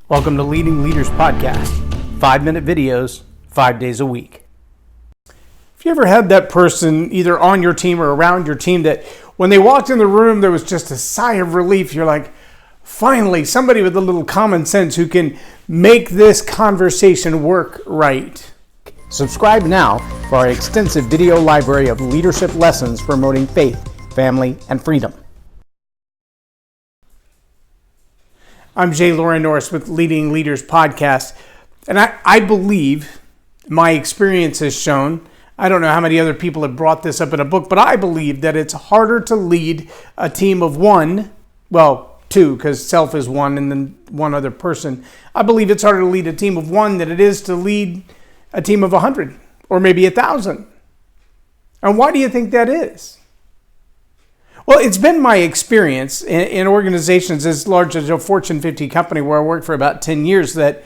Welcome to Leading Leaders Podcast, 5-minute videos, 5 days a week. Have you ever had that person either on your team or around your team that when they walked in the room, there was just a sigh of relief? You're like, finally, somebody with a little common sense who can make this conversation work right. Subscribe now for our extensive video library of leadership lessons promoting faith, family, and freedom. I'm Loren Norris with Leading Leaders Podcast, and I believe, my experience has shown, I don't know how many other people have brought this up in a book, but I believe that it's harder to lead a team of one, well, two, because self is one and then one other person. I believe it's harder to lead a team of one than it is to lead a team of 100 or maybe 1,000. And why do you think that is? Well, it's been my experience in organizations as large as a Fortune 50 company where I worked for about 10 years that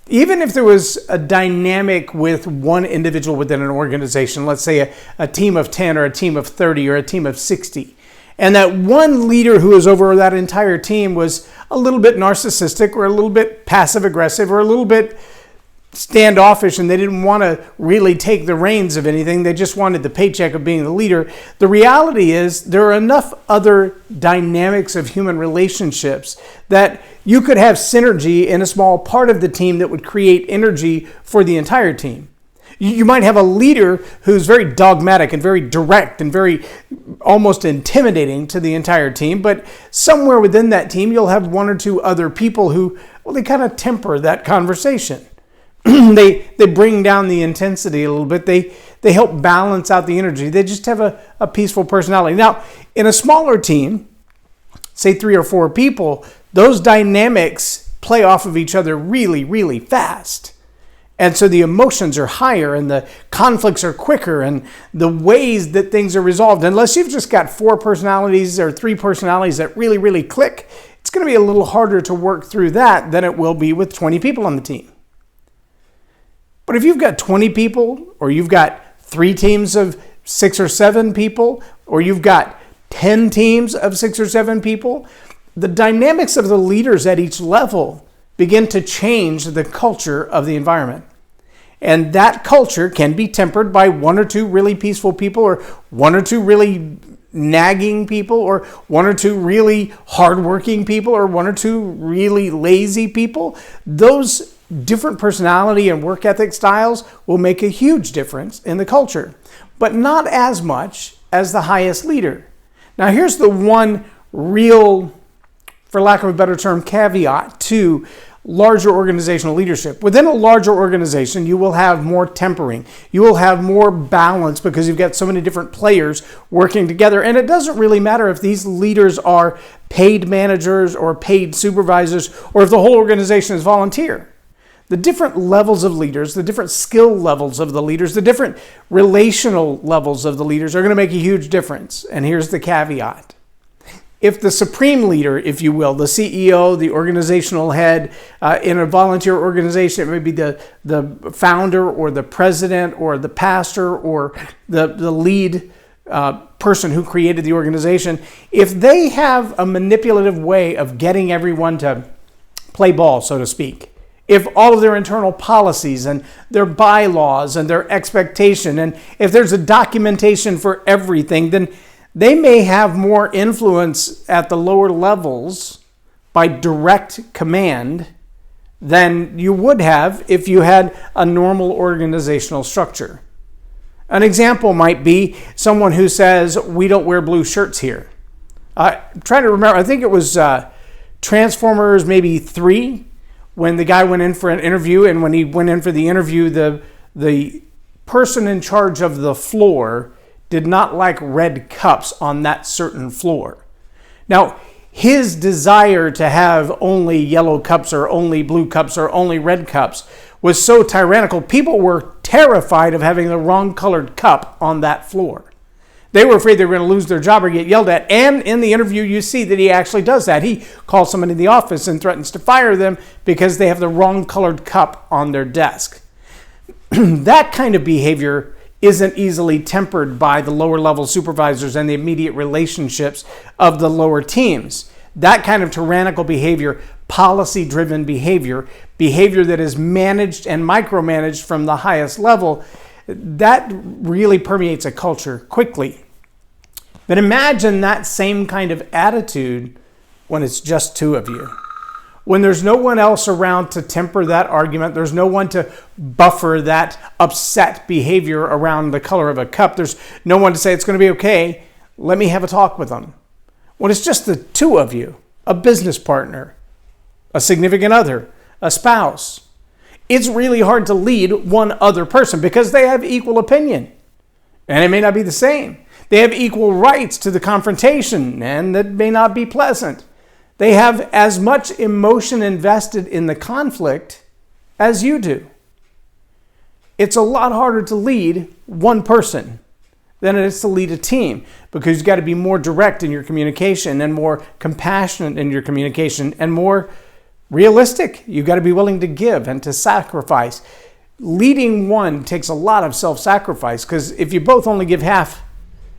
even if there was a dynamic with one individual within an organization, let's say a team of 10 or a team of 30 or a team of 60, and that one leader who was over that entire team was a little bit narcissistic or a little bit passive aggressive or a little bit standoffish and they didn't want to really take the reins of anything. They just wanted the paycheck of being the leader. The reality is there are enough other dynamics of human relationships that you could have synergy in a small part of the team that would create energy for the entire team. You might have a leader who's very dogmatic and very direct and very almost intimidating to the entire team, but somewhere within that team you'll have one or two other people who, well, they kind of temper that conversation. They bring down the intensity a little bit. They help balance out the energy. They just have a peaceful personality. Now, in a smaller team, say 3 or 4 people, those dynamics play off of each other really, really fast. And so the emotions are higher and the conflicts are quicker and the ways that things are resolved, unless you've just got 4 personalities or 3 personalities that really, really click, it's going to be a little harder to work through that than it will be with 20 people on the team. But if you've got 20 people, or you've got 3 teams of 6 or 7 people, or you've got 10 teams of 6 or 7 people, the dynamics of the leaders at each level begin to change the culture of the environment. And that culture can be tempered by 1 or 2 really peaceful people, or 1 or 2 really nagging people, or 1 or 2 really hardworking people, or 1 or 2 really lazy people. Those different personality and work ethic styles will make a huge difference in the culture, but not as much as the highest leader. Now, here's the one real, for lack of a better term, caveat to larger organizational leadership. Within a larger organization, you will have more tempering. You will have more balance because you've got so many different players working together. And it doesn't really matter if these leaders are paid managers or paid supervisors, or if the whole organization is volunteer. The different levels of leaders, the different skill levels of the leaders, the different relational levels of the leaders are going to make a huge difference. And here's the caveat. If the supreme leader, if you will, the CEO, the organizational head, in a volunteer organization, it may be the founder or the president or the pastor or the lead person who created the organization, if they have a manipulative way of getting everyone to play ball, so to speak, if all of their internal policies and their bylaws and their expectation, and if there's a documentation for everything, then they may have more influence at the lower levels by direct command than you would have if you had a normal organizational structure. An example might be someone who says, "We don't wear blue shirts here." I'm trying to remember, I think it was Transformers maybe 3, when the guy went in for an interview, and when he went in for the interview, the person in charge of the floor did not like red cups on that certain floor. Now, his desire to have only yellow cups or only blue cups or only red cups was so tyrannical, people were terrified of having the wrong colored cup on that floor. They were afraid they were going to lose their job or get yelled at. And in the interview, you see that he actually does that. He calls someone in the office and threatens to fire them because they have the wrong colored cup on their desk. That kind of behavior isn't easily tempered by the lower level supervisors and the immediate relationships of the lower teams. That kind of tyrannical behavior policy-driven behavior that is managed and micromanaged from the highest level, that really permeates a culture quickly. But imagine that same kind of attitude when it's just two of you. When there's no one else around to temper that argument, there's no one to buffer that upset behavior around the color of a cup, there's no one to say it's going to be okay, let me have a talk with them. When it's just the two of you, a business partner, a significant other, a spouse, it's really hard to lead one other person because they have equal opinion. And it may not be the same. They have equal rights to the confrontation, and that may not be pleasant. They have as much emotion invested in the conflict as you do. It's a lot harder to lead one person than it is to lead a team, because you've got to be more direct in your communication and more compassionate in your communication and more realistic. You've got to be willing to give and to sacrifice. Leading one takes a lot of self-sacrifice, because if you both only give half,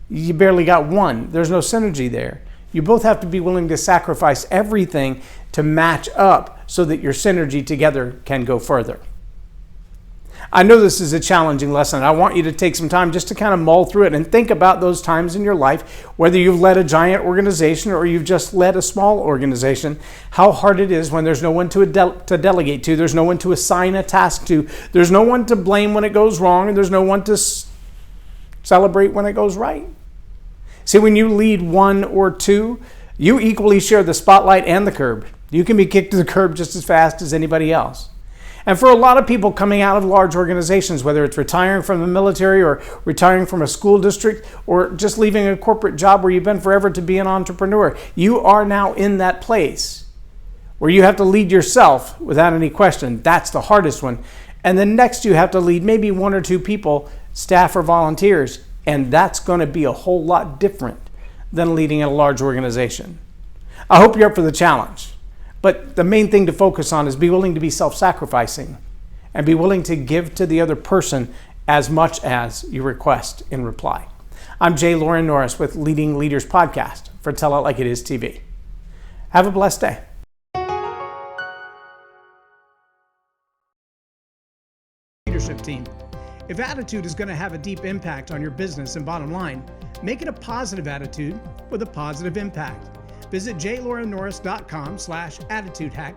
you barely got one. There's no synergy there. You both have to be willing to sacrifice everything to match up so that your synergy together can go further. I know this is a challenging lesson. I want you to take some time just to kind of mull through it and think about those times in your life, whether you've led a giant organization or you've just led a small organization, how hard it is when there's no one to delegate to, there's no one to assign a task to, there's no one to blame when it goes wrong, and there's no one to celebrate when it goes right. See, when you lead one or two, you equally share the spotlight and the curb. You can be kicked to the curb just as fast as anybody else. And for a lot of people coming out of large organizations, whether it's retiring from the military or retiring from a school district or just leaving a corporate job where you've been forever to be an entrepreneur, you are now in that place where you have to lead yourself without any question. That's the hardest one. And then next you have to lead maybe one or two people, staff or volunteers, and that's going to be a whole lot different than leading a large organization. I hope you're up for the challenge. But the main thing to focus on is be willing to be self-sacrificing and be willing to give to the other person as much as you request in reply. I'm Loren Norris with Leading Leaders Podcast for Tell It Like It Is TV. Have a blessed day. Leadership team. If attitude is going to have a deep impact on your business and bottom line, make it a positive attitude with a positive impact. Visit jlorennorris.com/attitude hack